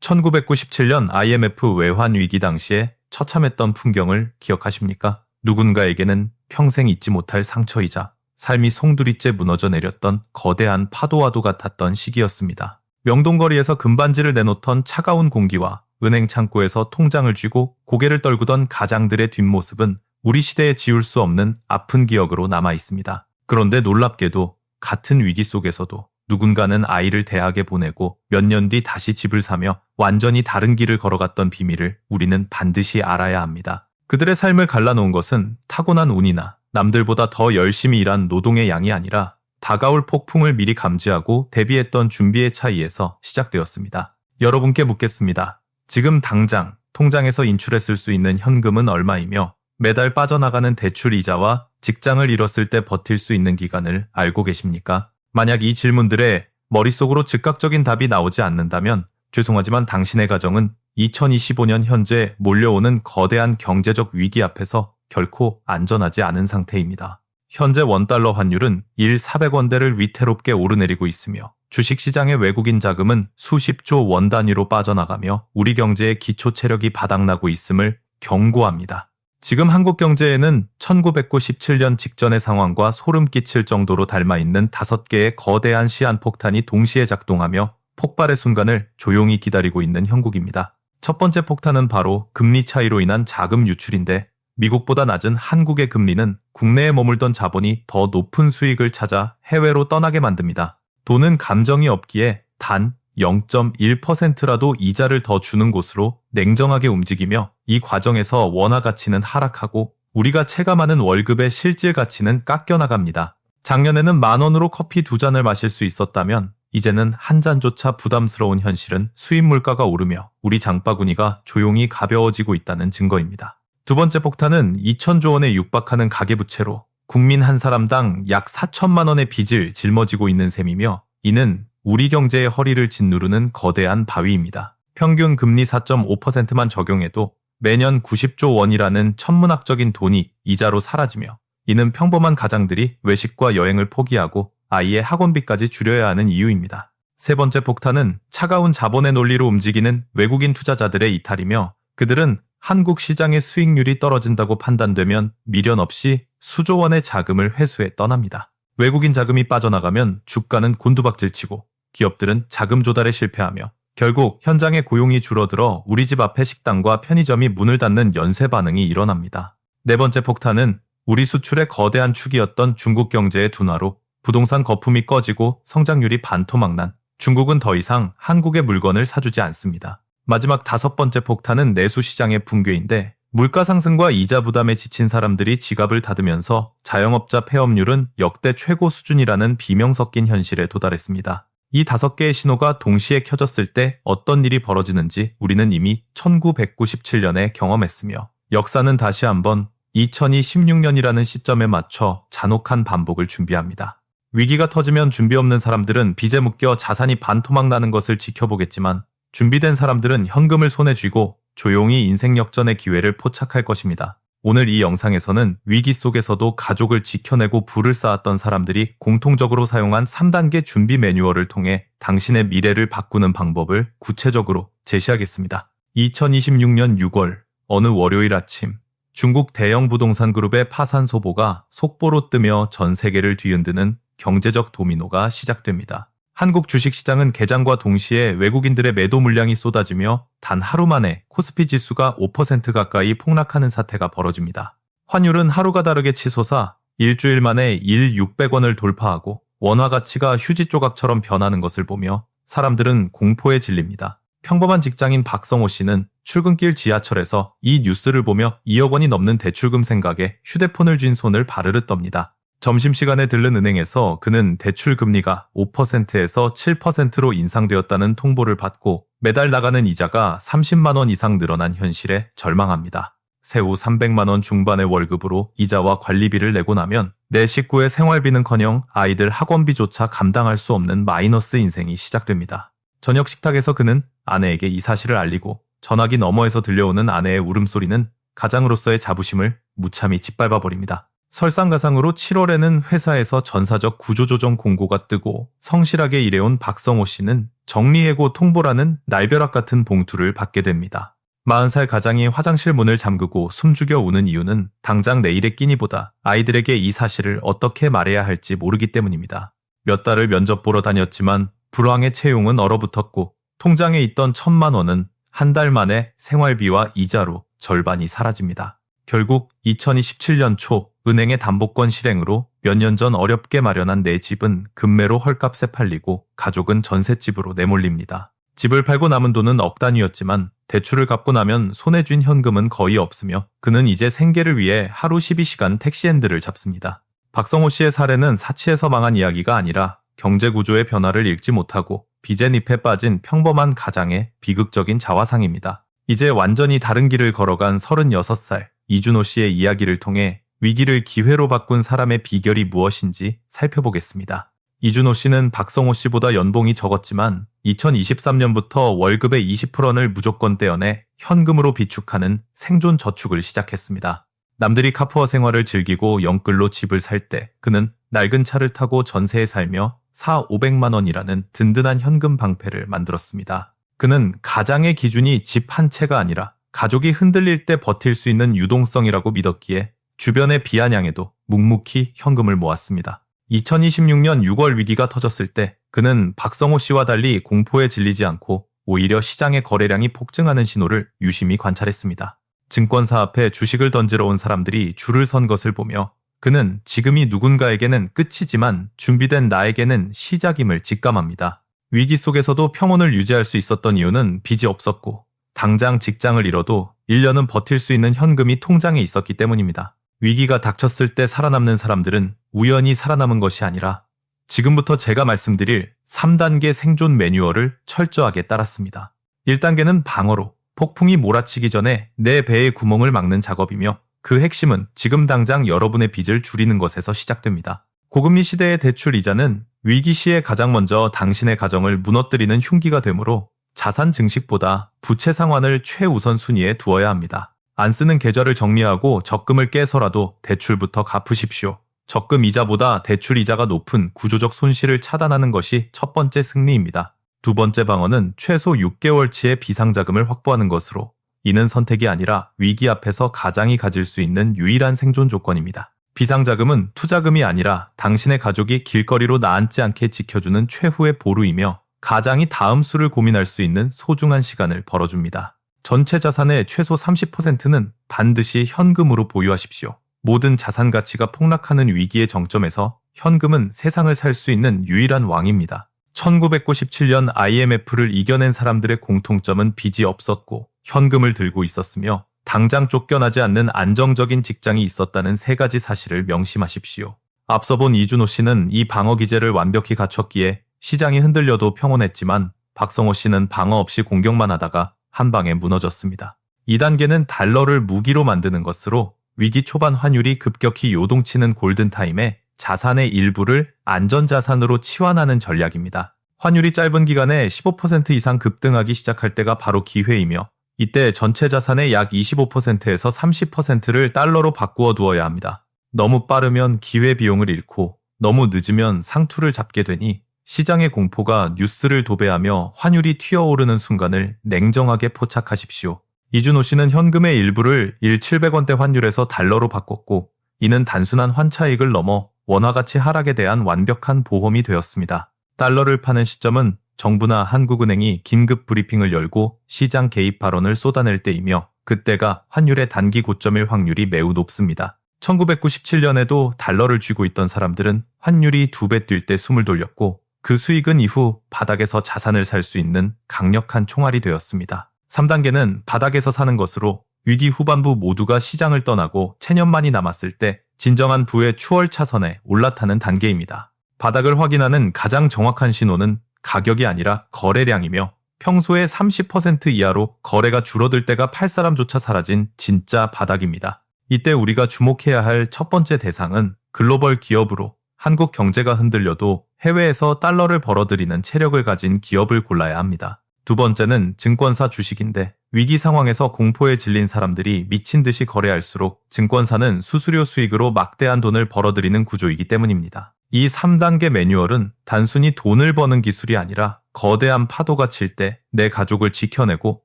1997년 IMF 외환 위기 당시에 처참했던 풍경을 기억하십니까? 누군가에게는 평생 잊지 못할 상처이자 삶이 송두리째 무너져 내렸던 거대한 파도와도 같았던 시기였습니다. 명동거리에서 금반지를 내놓던 차가운 공기와 은행 창고에서 통장을 쥐고 고개를 떨구던 가장들의 뒷모습은 우리 시대에 지울 수 없는 아픈 기억으로 남아 있습니다. 그런데 놀랍게도 같은 위기 속에서도 누군가는 아이를 대학에 보내고 몇 년 뒤 다시 집을 사며 완전히 다른 길을 걸어갔던 비밀을 우리는 반드시 알아야 합니다. 그들의 삶을 갈라놓은 것은 타고난 운이나 남들보다 더 열심히 일한 노동의 양이 아니라 다가올 폭풍을 미리 감지하고 대비했던 준비의 차이에서 시작되었습니다. 여러분께 묻겠습니다. 지금 당장 통장에서 인출했을 수 있는 현금은 얼마이며 매달 빠져나가는 대출 이자와 직장을 잃었을 때 버틸 수 있는 기간을 알고 계십니까? 만약 이 질문들에 머릿속으로 즉각적인 답이 나오지 않는다면 죄송하지만 당신의 가정은 2025년 현재 몰려오는 거대한 경제적 위기 앞에서 결코 안전하지 않은 상태입니다. 현재 원달러 환율은 400원대를 위태롭게 오르내리고 있으며 주식시장의 외국인 자금은 수십조 원 단위로 빠져나가며 우리 경제의 기초 체력이 바닥나고 있음을 경고합니다. 지금 한국 경제에는 1997년 직전의 상황과 소름 끼칠 정도로 닮아있는 5개의 거대한 시한폭탄이 동시에 작동하며 폭발의 순간을 조용히 기다리고 있는 형국입니다. 첫 번째 폭탄은 바로 금리 차이로 인한 자금 유출인데 미국보다 낮은 한국의 금리는 국내에 머물던 자본이 더 높은 수익을 찾아 해외로 떠나게 만듭니다. 돈은 감정이 없기에 단 0.1%라도 이자를 더 주는 곳으로 냉정하게 움직이며 이 과정에서 원화 가치는 하락하고 우리가 체감하는 월급의 실질 가치는 깎여나갑니다. 작년에는 10,000원으로 커피 2잔을 마실 수 있었다면 이제는 한 잔조차 부담스러운 현실은 수입 물가가 오르며 우리 장바구니가 조용히 가벼워지고 있다는 증거입니다. 두 번째 폭탄은 2,000조 원에 육박하는 가계부채로 국민 한 사람당 약 4천만 원의 빚을 짊어지고 있는 셈이며 이는 우리 경제의 허리를 짓누르는 거대한 바위입니다. 평균 금리 4.5%만 적용해도 매년 90조 원이라는 천문학적인 돈이 이자로 사라지며 이는 평범한 가장들이 외식과 여행을 포기하고 아이의 학원비까지 줄여야 하는 이유입니다. 세 번째 폭탄은 차가운 자본의 논리로 움직이는 외국인 투자자들의 이탈이며 그들은 한국 시장의 수익률이 떨어진다고 판단되면 미련 없이 수조 원의 자금을 회수해 떠납니다. 외국인 자금이 빠져나가면 주가는 곤두박질치고 기업들은 자금 조달에 실패하며 결국 현장의 고용이 줄어들어 우리 집 앞의 식당과 편의점이 문을 닫는 연쇄 반응이 일어납니다. 네 번째 폭탄은 우리 수출의 거대한 축이었던 중국 경제의 둔화로 부동산 거품이 꺼지고 성장률이 반토막난 중국은 더 이상 한국의 물건을 사주지 않습니다. 마지막 5번째 폭탄은 내수시장의 붕괴인데 물가 상승과 이자 부담에 지친 사람들이 지갑을 닫으면서 자영업자 폐업률은 역대 최고 수준이라는 비명 섞인 현실에 도달했습니다. 이 5개의 신호가 동시에 켜졌을 때 어떤 일이 벌어지는지 우리는 이미 1997년에 경험했으며 역사는 다시 한번 2026년이라는 시점에 맞춰 잔혹한 반복을 준비합니다. 위기가 터지면 준비 없는 사람들은 빚에 묶여 자산이 반토막 나는 것을 지켜보겠지만 준비된 사람들은 현금을 손에 쥐고 조용히 인생 역전의 기회를 포착할 것입니다. 오늘 이 영상에서는 위기 속에서도 가족을 지켜내고 부를 쌓았던 사람들이 공통적으로 사용한 3단계 준비 매뉴얼을 통해 당신의 미래를 바꾸는 방법을 구체적으로 제시하겠습니다. 2026년 6월 어느 월요일 아침 중국 대형 부동산 그룹의 파산 소보가 속보로 뜨며 전 세계를 뒤흔드는 경제적 도미노가 시작됩니다. 한국 주식시장은 개장과 동시에 외국인들의 매도 물량이 쏟아지며 단 하루 만에 코스피 지수가 5% 가까이 폭락하는 사태가 벌어집니다. 환율은 하루가 다르게 치솟아 일주일 만에 600원을 돌파하고 원화 가치가 휴지 조각처럼 변하는 것을 보며 사람들은 공포에 질립니다. 평범한 직장인 박성호 씨는 출근길 지하철에서 이 뉴스를 보며 2억 원이 넘는 대출금 생각에 휴대폰을 쥔 손을 바르르 떱니다. 점심시간에 들른 은행에서 그는 대출 금리가 5%에서 7%로 인상되었다는 통보를 받고 매달 나가는 이자가 30만 원 이상 늘어난 현실에 절망합니다. 세후 300만 원 중반의 월급으로 이자와 관리비를 내고 나면 내 식구의 생활비는커녕 아이들 학원비조차 감당할 수 없는 마이너스 인생이 시작됩니다. 저녁 식탁에서 그는 아내에게 이 사실을 알리고 전화기 너머에서 들려오는 아내의 울음소리는 가장으로서의 자부심을 무참히 짓밟아버립니다. 설상가상으로 7월에는 회사에서 전사적 구조조정 공고가 뜨고 성실하게 일해온 박성호 씨는 정리해고 통보라는 날벼락 같은 봉투를 받게 됩니다. 40살 가장이 화장실 문을 잠그고 숨죽여 우는 이유는 당장 내일에 끼니보다 아이들에게 이 사실을 어떻게 말해야 할지 모르기 때문입니다. 몇 달을 면접 보러 다녔지만 불황의 채용은 얼어붙었고 통장에 있던 1,000만 원은 한 달 만에 생활비와 이자로 절반이 사라집니다. 결국 2027년 초 은행의 담보권 실행으로 몇 년 전 어렵게 마련한 내 집은 급매로 헐값에 팔리고 가족은 전셋집으로 내몰립니다. 집을 팔고 남은 돈은 억 단위였지만 대출을 갚고 나면 손에 쥔 현금은 거의 없으며 그는 이제 생계를 위해 하루 12시간 택시핸들을 잡습니다. 박성호 씨의 사례는 사치에서 망한 이야기가 아니라 경제구조의 변화를 읽지 못하고 빚의 늪에 빠진 평범한 가장의 비극적인 자화상입니다. 이제 완전히 다른 길을 걸어간 36살 이준호 씨의 이야기를 통해 위기를 기회로 바꾼 사람의 비결이 무엇인지 살펴보겠습니다. 이준호 씨는 박성호 씨보다 연봉이 적었지만 2023년부터 월급의 20%를 무조건 떼어내 현금으로 비축하는 생존 저축을 시작했습니다. 남들이 카푸어 생활을 즐기고 영끌로 집을 살 때 그는 낡은 차를 타고 전세에 살며 4,500만 원이라는 든든한 현금 방패를 만들었습니다. 그는 가장의 기준이 집 한 채가 아니라 가족이 흔들릴 때 버틸 수 있는 유동성이라고 믿었기에 주변의 비아냥에도 묵묵히 현금을 모았습니다. 2026년 6월 위기가 터졌을 때 그는 박성호 씨와 달리 공포에 질리지 않고 오히려 시장의 거래량이 폭증하는 신호를 유심히 관찰했습니다. 증권사 앞에 주식을 던지러 온 사람들이 줄을 선 것을 보며 그는 지금이 누군가에게는 끝이지만 준비된 나에게는 시작임을 직감합니다. 위기 속에서도 평온을 유지할 수 있었던 이유는 빚이 없었고 당장 직장을 잃어도 1년은 버틸 수 있는 현금이 통장에 있었기 때문입니다. 위기가 닥쳤을 때 살아남는 사람들은 우연히 살아남은 것이 아니라 지금부터 제가 말씀드릴 3단계 생존 매뉴얼을 철저하게 따랐습니다. 1단계는 방어로 폭풍이 몰아치기 전에 내 배의 구멍을 막는 작업이며 그 핵심은 지금 당장 여러분의 빚을 줄이는 것에서 시작됩니다. 고금리 시대의 대출 이자는 위기 시에 가장 먼저 당신의 가정을 무너뜨리는 흉기가 되므로 자산 증식보다 부채 상환을 최우선 순위에 두어야 합니다. 안 쓰는 계좌를 정리하고 적금을 깨서라도 대출부터 갚으십시오. 적금 이자보다 대출 이자가 높은 구조적 손실을 차단하는 것이 첫 번째 승리입니다. 두 번째 방어는 최소 6개월치의 비상자금을 확보하는 것으로 이는 선택이 아니라 위기 앞에서 가장이 가질 수 있는 유일한 생존 조건입니다. 비상자금은 투자금이 아니라 당신의 가족이 길거리로 나앉지 않게 지켜주는 최후의 보루이며 가장이 다음 수를 고민할 수 있는 소중한 시간을 벌어줍니다. 전체 자산의 최소 30%는 반드시 현금으로 보유하십시오. 모든 자산 가치가 폭락하는 위기의 정점에서 현금은 세상을 살 수 있는 유일한 왕입니다. 1997년 IMF를 이겨낸 사람들의 공통점은 빚이 없었고 현금을 들고 있었으며 당장 쫓겨나지 않는 안정적인 직장이 있었다는 세 가지 사실을 명심하십시오. 앞서 본 이준호 씨는 이 방어 기제를 완벽히 갖췄기에 시장이 흔들려도 평온했지만 박성호 씨는 방어 없이 공격만 하다가 한 방에 무너졌습니다. 2단계는 달러를 무기로 만드는 것으로 위기 초반 환율이 급격히 요동치는 골든타임에 자산의 일부를 안전자산으로 치환하는 전략입니다. 환율이 짧은 기간에 15% 이상 급등하기 시작할 때가 바로 기회이며 이때 전체 자산의 약 25%에서 30%를 달러로 바꾸어 두어야 합니다. 너무 빠르면 기회비용을 잃고 너무 늦으면 상투를 잡게 되니 시장의 공포가 뉴스를 도배하며 환율이 튀어오르는 순간을 냉정하게 포착하십시오. 이준호 씨는 현금의 일부를 1,700원대 환율에서 달러로 바꿨고 이는 단순한 환차익을 넘어 원화가치 하락에 대한 완벽한 보험이 되었습니다. 달러를 파는 시점은 정부나 한국은행이 긴급 브리핑을 열고 시장 개입 발언을 쏟아낼 때이며 그때가 환율의 단기 고점일 확률이 매우 높습니다. 1997년에도 달러를 쥐고 있던 사람들은 환율이 2배 뛸 때 숨을 돌렸고 그 수익은 이후 바닥에서 자산을 살 수 있는 강력한 총알이 되었습니다. 3단계는 바닥에서 사는 것으로 위기 후반부 모두가 시장을 떠나고 체년만이 남았을 때 진정한 부의 추월 차선에 올라타는 단계입니다. 바닥을 확인하는 가장 정확한 신호는 가격이 아니라 거래량이며 평소에 30% 이하로 거래가 줄어들 때가 팔 사람조차 사라진 진짜 바닥입니다. 이때 우리가 주목해야 할 첫 번째 대상은 글로벌 기업으로 한국 경제가 흔들려도 해외에서 달러를 벌어들이는 체력을 가진 기업을 골라야 합니다. 두 번째는 증권사 주식인데 위기 상황에서 공포에 질린 사람들이 미친 듯이 거래할수록 증권사는 수수료 수익으로 막대한 돈을 벌어들이는 구조이기 때문입니다. 이 3단계 매뉴얼은 단순히 돈을 버는 기술이 아니라 거대한 파도가 칠 때 내 가족을 지켜내고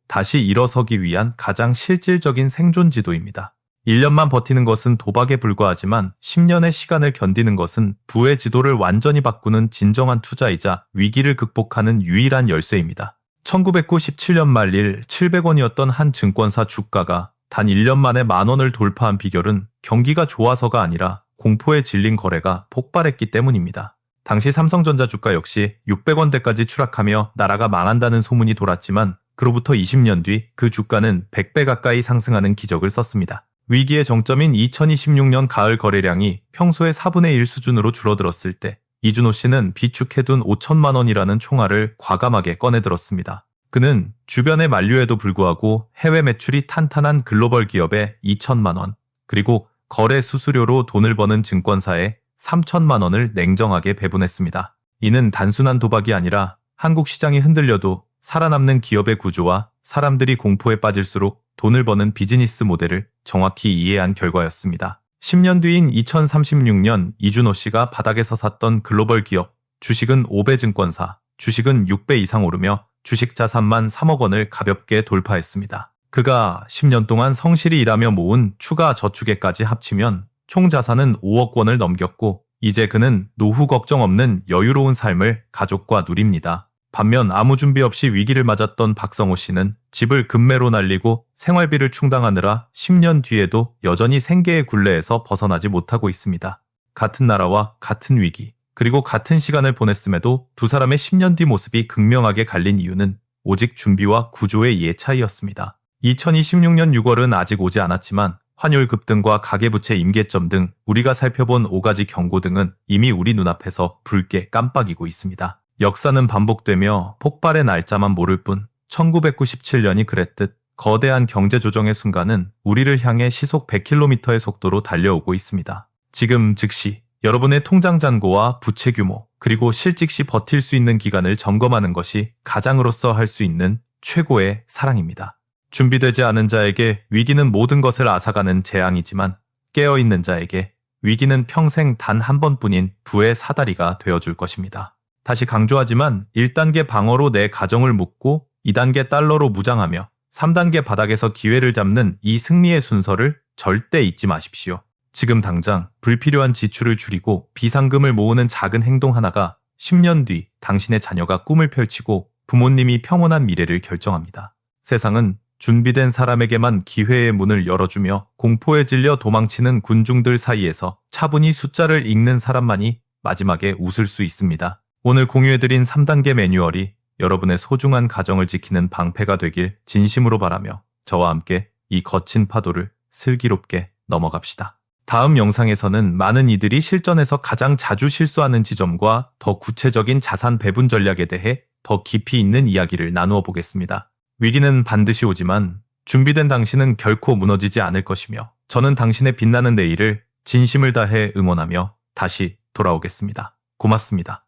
다시 일어서기 위한 가장 실질적인 생존 지도입니다. 1년만 버티는 것은 도박에 불과하지만 10년의 시간을 견디는 것은 부의 지도를 완전히 바꾸는 진정한 투자이자 위기를 극복하는 유일한 열쇠입니다. 1997년 말일 700원이었던 한 증권사 주가가 단 1년 만에 10,000원을 돌파한 비결은 경기가 좋아서가 아니라 공포에 질린 거래가 폭발했기 때문입니다. 당시 삼성전자 주가 역시 600원대까지 추락하며 나라가 망한다는 소문이 돌았지만 그로부터 20년 뒤 그 주가는 100배 가까이 상승하는 기적을 썼습니다. 위기의 정점인 2026년 가을 거래량이 평소의 4분의 1 수준으로 줄어들었을 때 이준호 씨는 비축해둔 5천만 원이라는 총알을 과감하게 꺼내들었습니다. 그는 주변의 만류에도 불구하고 해외 매출이 탄탄한 글로벌 기업에 2천만 원, 그리고 거래 수수료로 돈을 버는 증권사에 3천만 원을 냉정하게 배분했습니다. 이는 단순한 도박이 아니라 한국 시장이 흔들려도 살아남는 기업의 구조와 사람들이 공포에 빠질수록 돈을 버는 비즈니스 모델을 정확히 이해한 결과였습니다. 10년 뒤인 2036년 이준호 씨가 바닥에서 샀던 글로벌 기업, 주식은 5배 증권사, 주식은 6배 이상 오르며 주식 자산만 3억 원을 가볍게 돌파했습니다. 그가 10년 동안 성실히 일하며 모은 추가 저축액까지 합치면 총 자산은 5억 원을 넘겼고 이제 그는 노후 걱정 없는 여유로운 삶을 가족과 누립니다. 반면 아무 준비 없이 위기를 맞았던 박성호 씨는 집을 급매로 날리고 생활비를 충당하느라 10년 뒤에도 여전히 생계의 굴레에서 벗어나지 못하고 있습니다. 같은 나라와 같은 위기, 그리고 같은 시간을 보냈음에도 두 사람의 10년 뒤 모습이 극명하게 갈린 이유는 오직 준비와 구조의 이해 차이였습니다. 2026년 6월은 아직 오지 않았지만 환율 급등과 가계부채 임계점 등 우리가 살펴본 5가지 경고 등은 이미 우리 눈앞에서 붉게 깜빡이고 있습니다. 역사는 반복되며 폭발의 날짜만 모를 뿐 1997년이 그랬듯 거대한 경제조정의 순간은 우리를 향해 시속 100km의 속도로 달려오고 있습니다. 지금 즉시 여러분의 통장 잔고와 부채 규모, 그리고 실직 시 버틸 수 있는 기간을 점검하는 것이 가장으로서 할 수 있는 최고의 사랑입니다. 준비되지 않은 자에게 위기는 모든 것을 앗아가는 재앙이지만 깨어있는 자에게 위기는 평생 단 한 번뿐인 부의 사다리가 되어줄 것입니다. 다시 강조하지만 1단계 방어로 내 가정을 묶고 2단계 달러로 무장하며 3단계 바닥에서 기회를 잡는 이 승리의 순서를 절대 잊지 마십시오. 지금 당장 불필요한 지출을 줄이고 비상금을 모으는 작은 행동 하나가 10년 뒤 당신의 자녀가 꿈을 펼치고 부모님이 평온한 미래를 결정합니다. 세상은 준비된 사람에게만 기회의 문을 열어주며 공포에 질려 도망치는 군중들 사이에서 차분히 숫자를 읽는 사람만이 마지막에 웃을 수 있습니다. 오늘 공유해드린 3단계 매뉴얼이 여러분의 소중한 가정을 지키는 방패가 되길 진심으로 바라며 저와 함께 이 거친 파도를 슬기롭게 넘어갑시다. 다음 영상에서는 많은 이들이 실전에서 가장 자주 실수하는 지점과 더 구체적인 자산 배분 전략에 대해 더 깊이 있는 이야기를 나누어 보겠습니다. 위기는 반드시 오지만 준비된 당신은 결코 무너지지 않을 것이며 저는 당신의 빛나는 내일을 진심을 다해 응원하며 다시 돌아오겠습니다. 고맙습니다.